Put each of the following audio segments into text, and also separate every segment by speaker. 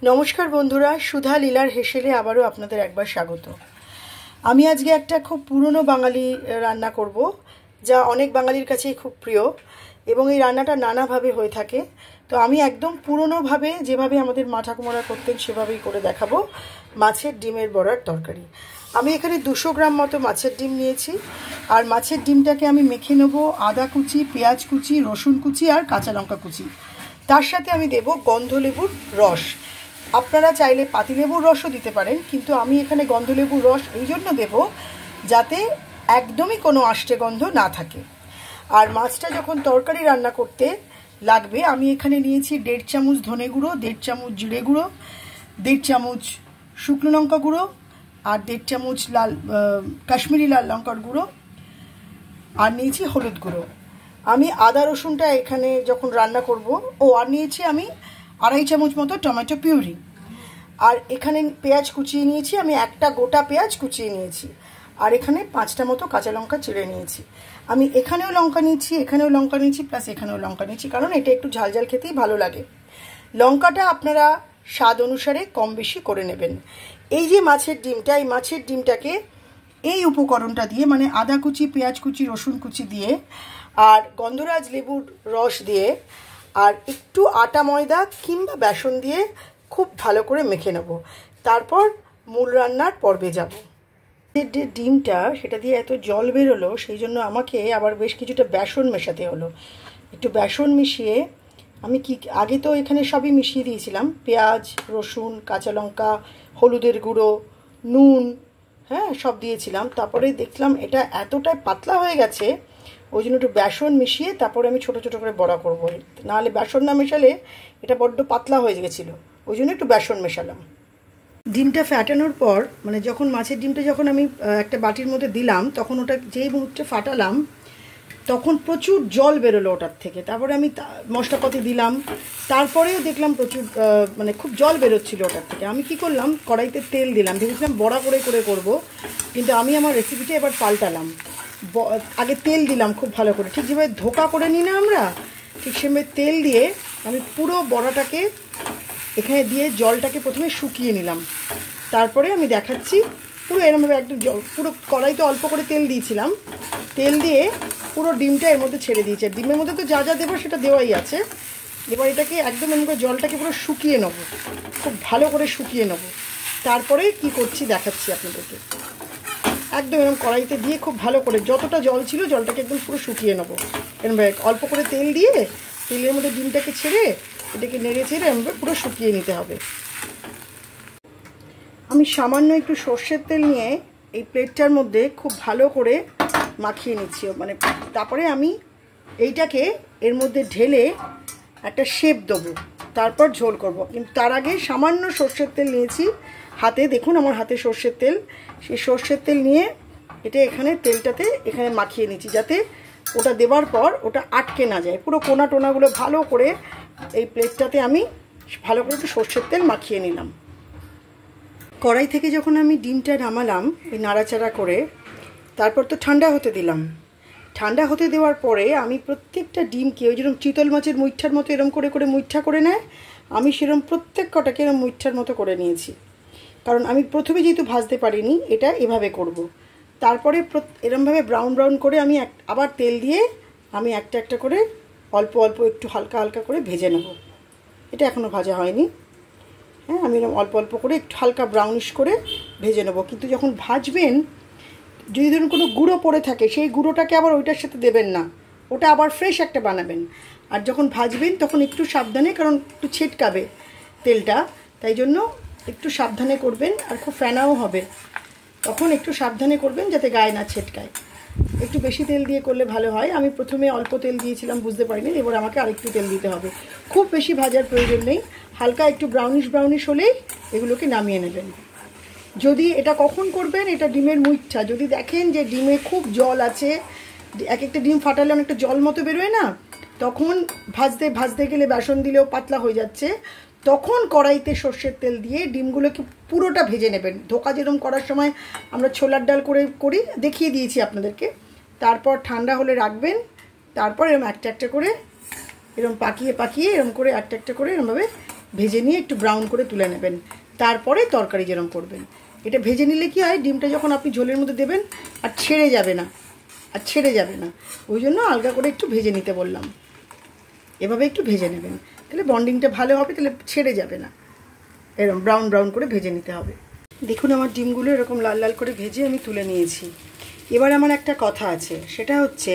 Speaker 1: नमस्कार बंधुरा सुधा लीलार हेसेले आबारो आपनादेर एकबार स्वागत। आमी आजके एकटा खूब पुरानो बांगाली रान्ना करब जा अनेक बांगालिर काछेई खूब प्रिय एबं एई रान्नाटा नानाभावे हये थाके। तो आमी एकदम पुरानो भावे जेभावे आमादेर मा ठाकुमारा करतेन सेभावेई करे देखाबो माछेर डिमेर बड़ार तरकारी। आमी एखाने 200 ग्राम मतो माछेर डिम नियेछि और माछेर डिमटाके आमी मेखे नेब आदा कुचि, पेঁয়াজ कुचि, रसुन कुचि और काँचा लंका कुचि। तार साथे आमी देब गन्धलेबुर रस। আপনারা চাইলে পাতিলেবুর রসও দিতে পারেন, কিন্তু আমি এখানে গন্ধলেবুর রস এই জন্য দেব যাতে একদমই কোনো আষ্টে গন্ধ না থাকে। আর মাছটা যখন তরকারি রান্না করতে লাগবে আমি এখানে নিয়েছি 1.5 চামচ ধনে গুঁড়ো, 1.5 চামচ জিরে গুঁড়ো, 1.5 চামচ শুকনো লঙ্কা গুঁড়ো আর 1.5 চামচ লাল কাশ্মীরি লাল লঙ্কার গুঁড়ো আর নিয়েছি হলুদ গুঁড়ো। আমি আদা রসুনটা এখানে যখন রান্না করব আর নিয়েছি আমি 2.5 চামচ মতো টমেটো পিউরি আর এখানে পেঁয়াজ কুচিয়ে নিয়েছি। আমি একটা গোটা পেঁয়াজ কুচিয়ে নিয়েছি আর এখানে 5টা মতো কাঁচা লঙ্কা চিড়ে নিয়েছি। আমি এখানেও লঙ্কা নিয়েছি, এখানেও লঙ্কা নিয়েছি, প্লাস এখানেও লঙ্কা নিয়েছি, কারণ এটা একটু ঝাল ঝাল খেতেই ভালো লাগে। লঙ্কাটা আপনারা স্বাদ অনুসারে কম বেশি করে নেবেন। এই যে মাছের ডিমটা, এই মাছের ডিমটাকে এই উপকরণটা দিয়ে মানে আদা কুচি, পেঁয়াজ কুচি, রসুন কুচি দিয়ে আর গন্ধরাজ লেবুর রস দিয়ে আর একটু আটা ময়দা কিংবা বেসন দিয়ে খুব ভালো করে মেখে নেব। তারপর মূল রান্নার পর্বে যাব। যে ডিমটা সেটা দিয়ে এত জল বেরোলো সেই জন্য আমাকে আবার বেশ কিছুটা বেসন মেশাতে হলো। একটু বেসন মিশিয়ে আমি কি আগে তো এখানে সবই মিশিয়ে দিয়েছিলাম, পেঁয়াজ, রসুন, কাঁচা লঙ্কা, হলুদের গুঁড়ো, নুন, হ্যাঁ সব দিয়েছিলাম। তারপরে দেখলাম এটা এতটাই পাতলা হয়ে গেছে, ওই জন্য একটু বেসন মিশিয়ে তারপরে আমি ছোটো ছোটো করে বড়া করবো। নাহলে বেসন না মেশালে এটা বড্ড পাতলা হয়ে গেছিলো, ওই জন্য একটু বেসন মেশালাম। ডিমটা ফাটানোর পর মানে যখন মাছের ডিমটা যখন আমি একটা বাটির মধ্যে দিলাম তখন ওটা যেই মুহূর্তে ফাটালাম তখন প্রচুর জল বেরোলো ওটার থেকে। তারপরে আমি মশলাপাতি দিলাম, তারপরেও দেখলাম প্রচুর মানে খুব জল বেরোচ্ছিলো ওটার থেকে। আমি কি করলাম, কড়াইতে তেল দিলাম, ভেবেছিলাম বড়া করে করবো, কিন্তু আমি আমার রেসিপিটা এবার পাল্টালাম। আগে তেল দিলাম খুব ভালো করে, ঠিক যেভাবে ধোকা করে নিই না আমরা, ঠিক সেভাবে তেল দিয়ে আমি পুরো বড়াটাকে এখানে দিয়ে জলটাকে প্রথমে শুকিয়ে নিলাম। তারপরে আমি দেখাচ্ছি পুরো এরমভাবে একদম পুরো কড়াইতে অল্প করে তেল দিয়েছিলাম, তেল দিয়ে পুরো ডিমটা এর মধ্যে ছেড়ে দিয়েছি। ডিমের মধ্যে তো যা যা দেবো সেটা দেওয়াই আছে। এবার এটাকে একদম এমন করে জলটাকে পুরো শুকিয়ে নেবো, খুব ভালো করে শুকিয়ে নেবো। তারপরে কি করছি দেখাচ্ছি আপনাদেরকে। একদম এরকম কড়াইতে দিয়ে খুব ভালো করে যতটা জল ছিল জলটাকে একদম পুরো শুকিয়ে নেবো। এরমভাবে অল্প করে তেল দিয়ে তেলের মধ্যে ডিমটাকে ছেড়ে এটাকে নেড়ে ছেড়ে এরমভাবে পুরো শুকিয়ে নিতে হবে। আমি সামান্য একটু সর্ষের তেল নিয়ে এই প্লেটটার মধ্যে খুব ভালো করে মাখিয়ে নিচ্ছি। মানে তারপরে আমি এইটাকে এর মধ্যে ঢেলে একটা শেপ দেবো, তারপর ঝোল করব। কিন্তু তার আগে সামান্য সর্ষের তেল নিয়েছি হাতে, দেখুন আমার হাতে সর্ষের তেল। সেই সর্ষের তেল নিয়ে এটা এখানে তেলটাতে এখানে মাখিয়ে নিচ্ছি যাতে ওটা দেওয়ার পর ওটা আটকে না যায়। পুরো কোনা টোনাগুলো ভালো করে এই প্লেটটাতে আমি ভালো করে একটু সর্ষের তেল মাখিয়ে নিলাম। কড়াই থেকে যখন আমি ডিমটা নামালাম এই নাড়াচাড়া করে, তারপর তো ঠান্ডা হতে দিলাম। ঠান্ডা হতে দেওয়ার পরে আমি প্রত্যেকটা ডিমকে ওই যেরকম চিতল মাছের মুইঠার মতো এরম করে মুইঠা করে নেয়, আমি সেরকম প্রত্যেক কটাকে এরম মুইঠার মতো করে নিয়েছি। কারণ আমি প্রথমে যেহেতু ভাজতে পারিনি, এটা এভাবে করব। তারপরে এরমভাবে ব্রাউন ব্রাউন করে আমি আবার তেল দিয়ে আমি একটা একটা করে অল্প অল্প একটু হালকা হালকা করে ভেজে নেব। এটা এখনও ভাজা হয়নি, হ্যাঁ আমি এরকম অল্প অল্প করে একটু হালকা ব্রাউনিশ করে ভেজে নেব। কিন্তু যখন ভাজবেন যদি ধরুন কোনো গুঁড়ো পড়ে থাকে সেই গুঁড়োটাকে আবার ওইটার সাথে দেবেন না, ওটা আবার ফ্রেশ একটা বানাবেন। আর যখন ভাজবেন তখন একটু সাবধানে, কারণ একটু ছিটকাবে তেলটা, তাই জন্য একটু সাবধানে করবেন। আর খুব ফেনাও হবে, তখন একটু সাবধানে করবেন যাতে গায়ে না ছিটকায়। একটু বেশি তেল দিয়ে করলে ভালো হয়। আমি প্রথমে অল্প তেল দিয়েছিলাম, বুঝতে পারিনি, এবার আমাকে আরেকটু তেল দিতে হবে। খুব বেশি ভাজার প্রয়োজন নেই, হালকা একটু ব্রাউনিশ হলেই এগুলোকে নামিয়ে নেবেন। যদি এটা কখন করবেন, এটা ডিমের মুইঠা যদি দেখেন যে ডিমে খুব জল আছে, এক একটা ডিম ফাটালে অনেকটা জল মতো বেরোয় না, তখন ভাজতে গেলে বেসন দিলেও পাতলা হয়ে যাচ্ছে, তখন কড়াইতে সর্ষের তেল দিয়ে ডিমগুলোকে পুরোটা ভেজে নেবেন। ধোকা যেরকম করার সময় আমরা ছোলার ডাল করি দেখিয়ে দিয়েছি আপনাদেরকে। তারপর ঠান্ডা হলে রাখবেন, তারপর এরকম একটা একটা করে এরকম পাকিয়ে এরকম করে একটা একটা করে এরমভাবে ভেজে নিয়ে একটু ব্রাউন করে তুলে নেবেন, তারপরে তরকারি যেরকম করবেন। এটা ভেজে নিলে কি হয়, ডিমটা যখন আপনি ঝোলের মধ্যে দেবেন আর ছেড়ে যাবে না, ওই জন্য আলগা করে একটু ভেজে নিতে বললাম। এভাবে একটু ভেজে নেবেন, তাহলে বন্ডিংটা ভালো হবে, তাহলে ছেড়ে যাবে না। এরকম ব্রাউন ব্রাউন করে ভেজে নিতে হবে। দেখুন আমার ডিমগুলো এরকম লাল লাল করে ভেজে আমি তুলে নিয়েছি। এবার আমার একটা কথা আছে, সেটা হচ্ছে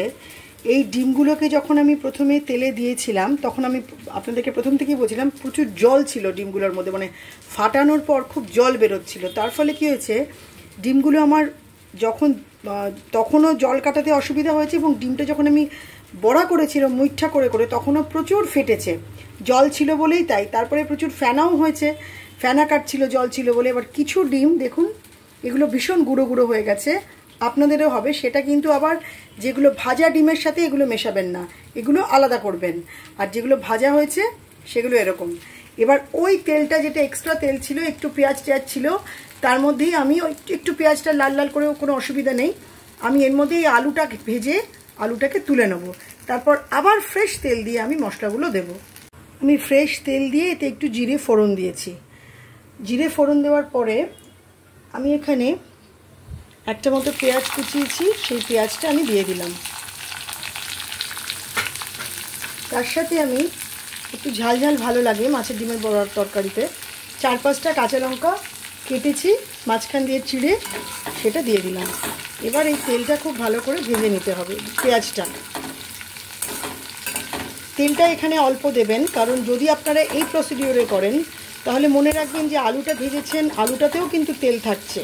Speaker 1: এই ডিমগুলোকে যখন আমি প্রথমে তেলে দিয়েছিলাম তখন আমি আপনাদেরকে প্রথম থেকেই বলছিলাম প্রচুর জল ছিল ডিমগুলোর মধ্যে, মানে ফাটানোর পর খুব জল বেরোচ্ছিল। তার ফলে কী হয়েছে, ডিমগুলো আমার তখনও জল কাটাতে অসুবিধা হয়েছে, এবং ডিমটা যখন আমি বড়া করেছিলাম মুইঠা করে করে তখনও প্রচুর ফেটেছে, জল ছিল বলেই তাই। তারপরে প্রচুর ফেনাও হয়েছে, ফেনা কাটছিল জল ছিল বলে। এবার কিছু ডিম দেখুন এগুলো ভীষণ গুঁড়ো গুঁড়ো হয়ে গেছে, আপনাদেরও হবে। সেটা কিন্তু আবার যেগুলো ভাজা ডিমের সাথে এগুলো মেশাবেন না, এগুলো আলাদা করবেন। আর যেগুলো ভাজা হয়েছে সেগুলো এরকম। এবার ওই তেলটা, যেটা এক্সট্রা তেল ছিল, একটু পেঁয়াজ টেয়াজ ছিল, তার মধ্যেই আমি ওই একটু পেঁয়াজটা লাল লাল করেও কোনো অসুবিধা নেই, আমি এর মধ্যে এই আলুটা ভেজে আলুটাকে তুলে নেব। তারপর আবার ফ্রেশ তেল দিয়ে আমি মশলাগুলো দেব। আমি ফ্রেশ তেল দিয়ে এতে একটু জিরে ফোড়ন দিয়েছি। জিরে ফোড়ন দেওয়ার পরে আমি এখানে একটা মতো পেঁয়াজ কুচিয়েছি, সেই পেঁয়াজটা আমি দিয়ে দিলাম। তার সাথে আমি একটু ঝাল ঝাল ভালো লাগে মাছের ডিমের বড়ার তরকারিতে, 4-5টা কাঁচা লঙ্কা কেটেছি মাঝখান দিয়ে চিড়ে, সেটা দিয়ে দিলাম। এবার এই তেলটা খুব ভালো করে ভেজে নিতে হবে। তেলটা এখানে অল্প দেবেন, কারণ যদি আপনারা এই প্রসিডিওরে করেন তাহলে মনে রাখবেন যে আলুটা ভেজেছেন, আলুটাতেও কিন্তু তেল থাকছে,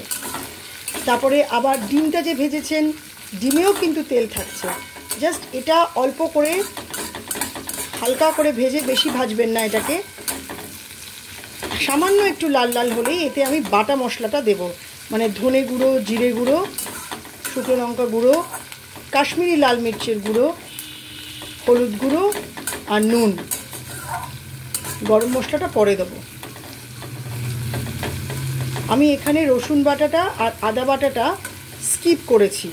Speaker 1: তারপরে আবার ডিমটা যে ভেজেছেন ডিমেও কিন্তু তেল থাকছে। জাস্ট এটা অল্প করে হালকা করে ভেজে, বেশি ভাজবেন না এটাকে, সামান্য একটু লাল লাল হলেই এতে আমি বাটা মশলাটা দেব, মানে ধনে গুঁড়ো, জিরে গুঁড়ো, শুকনো লঙ্কা গুঁড়ো, কাশ্মীরি লাল মির্চের গুঁড়ো, হলুদ গুঁড়ো আর নুন। গরম মশলাটা পরে দেবো। আমি এখানে রসুন বাটাটা আর আদা বাটাটা স্কিপ করেছি।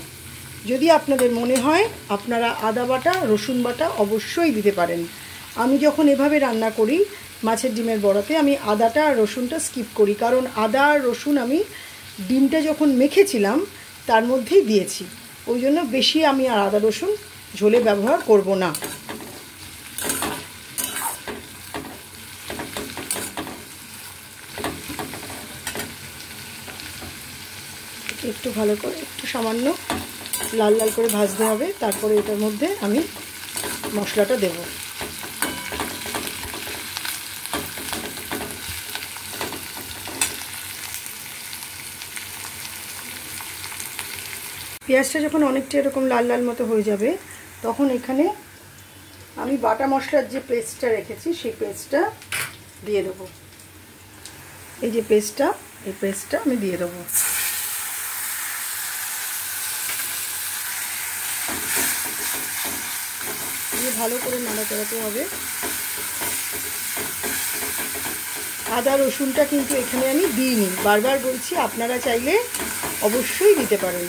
Speaker 1: যদি আপনাদের মনে হয় আপনারা আদা বাটা রসুন বাটা অবশ্যই দিতে পারেন। আমি যখন এভাবে রান্না করি মাছের ডিমের বড়াতে, আমি আদাটা আর রসুনটা স্কিপ করি, কারণ আদা আর রসুন আমি ডিমটা যখন মেখেছিলাম তার মধ্যেই দিয়েছি, ওই জন্য বেশি আমি আর আদা রসুন ঝোলে ব্যবহার করব না। একটু ভালো করে, একটু সামান্য লাল লাল করে ভাজতে হবে, তারপরে এটার মধ্যে আমি মশলাটা দেব। পেঁয়াজটা যখন অনেকটা এরকম লাল লাল মতো হয়ে যাবে, তখন এখানে আমি বাটা মশলার যে পেস্টটা রেখেছি সেই পেস্টটা দিয়ে দেবো। এই যে পেস্টটা, এই পেস্টটা আমি দিয়ে দেবো। ভালো করে নাড়াচাড়াতে হবে। আদা রসুনটা কিন্তু এখানে আমি দিইনি, বারবার বলছি, আপনারা চাইলে অবশ্যই দিতে পারেন।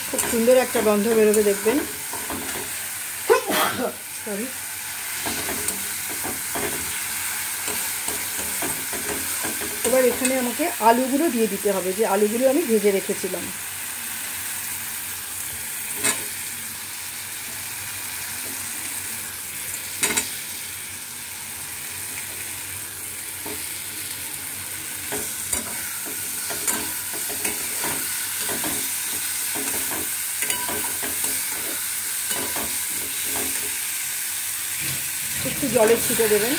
Speaker 1: খুব সুন্দর একটা গন্ধ বেরোবে দেখবেন। সরি। এবার এখানে আমাকে আলুগুলো দিয়ে দিতে হবে, যে আলুগুলো আমি ভেজে রেখেছিলাম। একটু জলের ছিটে দেবেন।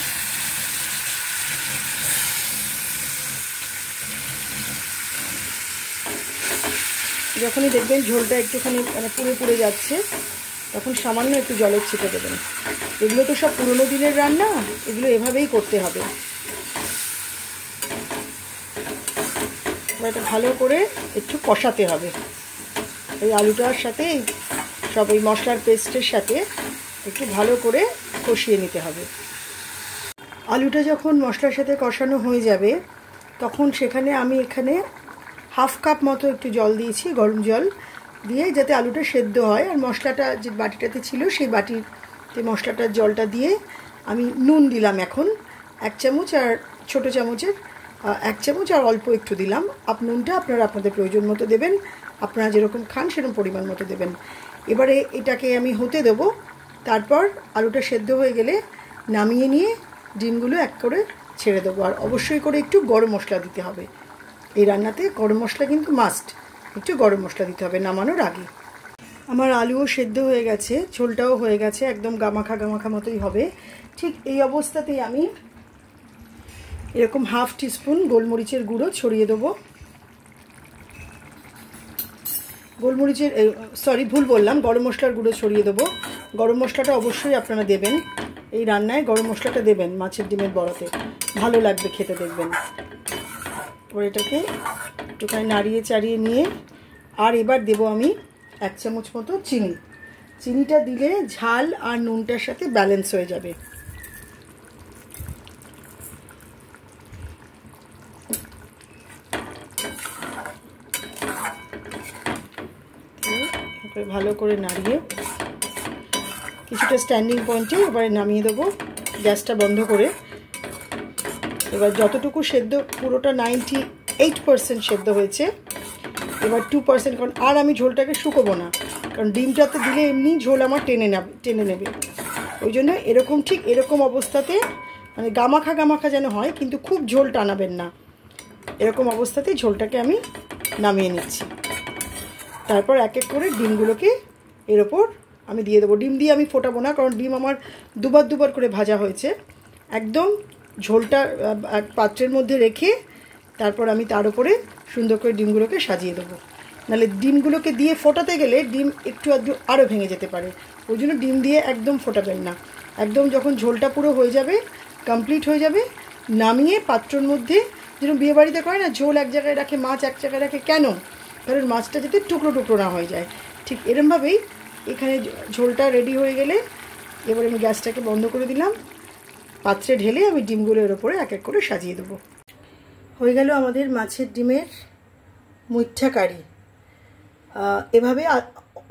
Speaker 1: যখনই দেখবেন ঝোলটা একটুখানি মানে পুড়ে পুড়ে যাচ্ছে, তখন সামান্য একটু জলের ছিটে দেবেন। এগুলো তো সব পুরোনো দিনের রান্না, এগুলো এভাবেই করতে হবে। এটা ভালো করে একটু কষাতে হবে, এই আলুটার সাথে সব এই মশলার পেস্টের সাথে একটু ভালো করে কষিয়ে নিতে হবে। আলুটা যখন মশলার সাথে কষানো হয়ে যাবে, তখন সেখানে আমি এখানে 1/2 কাপ মতো একটু জল দিয়েছি, গরম জল। দিয়ে যাতে আলুটা সেদ্ধ হয়। আর মশলাটা যে বাটিটাতে ছিল সেই বাটিতে মশলাটার জলটা দিয়ে আমি নুন দিলাম এখন 1 চামচ, আর ছোটো চামচের 1 চামচ, আর অল্প একটু দিলাম। নুনটা আপনারা আপনাদের প্রয়োজন মতো দেবেন, আপনারা যেরকম খান সেরকম পরিমাণ মতো দেবেন। এবারে এটাকে আমি হতে দেবো। তারপর আলুটা সেদ্ধ হয়ে গেলে নামিয়ে নিয়ে ডিমগুলো এক করে ছেড়ে দেবো। আর অবশ্যই করে একটু গরম মশলা দিতে হবে এই রান্নাতে, গরম মশলা কিন্তু মাস্ট, একটু গরম মশলা দিতে হবে নামানোর আগে। আমার আলুও সেদ্ধ হয়ে গেছে, ঝোলটাও হয়ে গেছে, একদম গামাখা গামাখা মতোই হবে। ঠিক এই অবস্থাতেই আমি এরকম 1/2 টিস্পুন গোলমরিচের গুঁড়ো ছড়িয়ে দেবো। গোলমরিচের ভুল বললাম, গরম মশলার গুঁড়ো ছড়িয়ে দেবো। গরম মশলাটা অবশ্যই আপনারা দেবেন, এই রান্নায় গরম মশলাটা দেবেন, মাছের ডিমের বড়াতে ভালো লাগবে খেতে, দেখবেন। এবার এটাকে একটুখানি নাড়িয়ে চাড়িয়ে নিয়ে আর এবার দেবো আমি 1 চামচ মতো চিনি। চিনিটা দিলে ঝাল আর নুনটার সাথে ব্যালেন্স হয়ে যাবে। ভালো করে নাড়িয়ে কিছুটা স্ট্যান্ডিং পয়েন্টে এবারে নামিয়ে দেবো, গ্যাসটা বন্ধ করে। এবার যতটুকু সেদ্ধ, পুরোটা 98% সেদ্ধ হয়েছে, এবার 2%, কারণ আর আমি ঝোলটাকে শুকোবো না, কারণ ডিমটাতে দিলে এমনি ঝোল আমার টেনে নেবে। ওই জন্য এরকম, ঠিক এরকম অবস্থাতে, মানে গামাখা গামাখা যেন হয়, কিন্তু খুব ঝোল টানাবেন না, এরকম অবস্থাতে ঝোলটাকে আমি নামিয়ে নিচ্ছি। তারপর এক এক করে ডিমগুলোকে এর ওপর আমি দিয়ে দেবো। ডিম দিয়ে আমি ফোটাবো না, কারণ ডিম আমার দুবার করে ভাজা হয়েছে। একদম ঝোলটা এক পাত্রের মধ্যে রেখে তারপর আমি তার উপরে সুন্দর করে ডিমগুলোকে সাজিয়ে দেবো। নাহলে ডিমগুলোকে দিয়ে ফোটাতে গেলে ডিম একটু আরও ভেঙে যেতে পারে, ওই জন্য ডিম দিয়ে একদম ফোটাবেন না। একদম যখন ঝোলটা পুরো হয়ে যাবে, কমপ্লিট হয়ে যাবে, নামিয়ে পাত্রর মধ্যে, যেরকম বিয়েবাড়িতে করে না, ঝোল এক জায়গায় রাখে, মাছ এক জায়গায় রাখে, কেন? কারণ মাছটা যাতে টুকরো টুকরো না হয়ে যায়। ঠিক এরমভাবেই এখানে ঝোলটা রেডি হয়ে গেলে এবার আমি গ্যাসটাকে বন্ধ করে দিলাম, পাত্রে ঢেলে আমি ডিমগুলো এর ওপরে এক এক করে সাজিয়ে দেবো। হয়ে গেল আমাদের মাছের ডিমের মুইঠা কারি। এভাবে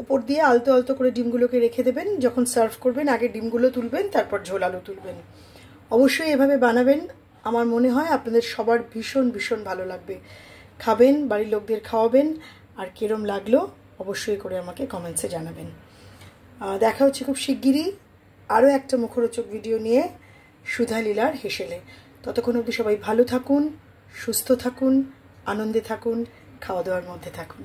Speaker 1: উপর দিয়ে আলতো আলতো করে ডিমগুলোকে রেখে দেবেন। যখন সার্ভ করবেন আগে ডিমগুলো তুলবেন, তারপর ঝোল আলু তুলবেন। অবশ্যই এভাবে বানাবেন, আমার মনে হয় আপনাদের সবার ভীষণ ভীষণ ভালো লাগবে। খাবেন, বাড়ির লোকদের খাওয়াবেন, আর কিরম লাগলো অবশ্যই করে আমাকে কমেন্টসে জানাবেন। দেখা হচ্ছে খুব শিগগিরই আরও একটা মুখরোচক ভিডিও নিয়ে সুধা লীলার হেসেলে। ততক্ষণ অবধি সবাই ভালো থাকুন, সুস্থ থাকুন, আনন্দে থাকুন, খাওয়া দাওয়ার মধ্যে থাকুন।